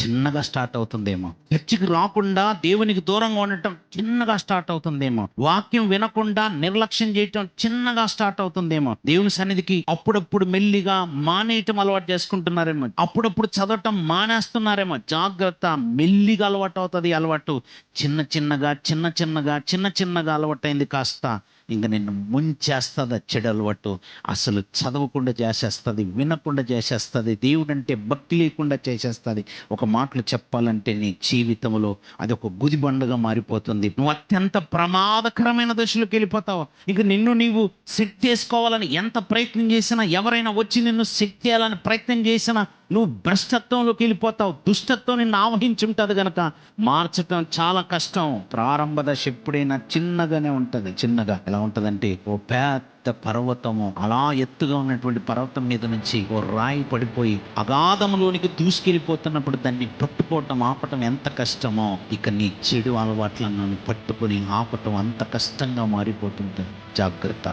చిన్నగా స్టార్ట్ అవుతుందేమో. చర్చికి రాకుండా దేవునికి దూరంగా ఉండటం చిన్నగా స్టార్ట్ అవుతుందేమో. వాక్యం వినకుండా నిర్లక్ష్యం చేయటం చిన్నగా స్టార్ట్ అవుతుందేమో. దేవుని సన్నిధికి అప్పుడప్పుడు మెల్లిగా మానేయటం అలవాటు చేసుకుంటున్నారేమో. అప్పుడప్పుడు చదవటం మానేస్తున్నారేమో. జాగ్రత్త, మెల్లిగా అలవాటు అవుతుంది. అలవాటు చిన్న చిన్నగా అలవాటైంది కాస్త ఇంక నిన్ను ముంచేస్తుంది. చెడు అలవాటు అసలు చదవకుండా చేసేస్తుంది, వినకుండా చేసేస్తుంది, దేవుడు అంటే భక్తి లేకుండా చేసేస్తుంది. ఒక మాటలు చెప్పాలంటే నీ జీవితంలో అది ఒక గుదిబండగా మారిపోతుంది. నువ్వు అత్యంత ప్రమాదకరమైన దశలోకి వెళ్ళిపోతావు. ఇక నిన్ను నీవు సెట్ చేసుకోవాలని ఎంత ప్రయత్నం చేసినా, ఎవరైనా వచ్చి నిన్ను సెట్ చేయాలని ప్రయత్నం చేసినా నువ్వు భ్రష్టత్వంలోకి వెళ్ళిపోతావు. దుష్టత్వం నిన్ను ఆవహించుంటుంది కనుక మార్చటం చాలా కష్టం. ప్రారంభ దశ ఎప్పుడైనా చిన్నగానే ఉంటుంది. చిన్నగా ఎలా ఉంటుందంటే, ఓ పెద్ద పర్వతము, అలా ఎత్తుగా ఉన్నటువంటి పర్వతం మీద నుంచి ఓ రాయి పడిపోయి అగాధంలోనికి దూసుకెళ్ళిపోతున్నప్పుడు దాన్ని పట్టుకోవటం, ఆపటం ఎంత కష్టమో, ఇక నీ చెడు అలవాట్లను పట్టుకొని ఆపటం అంత కష్టంగా మారిపోతుంటుంది. జాగ్రత్త.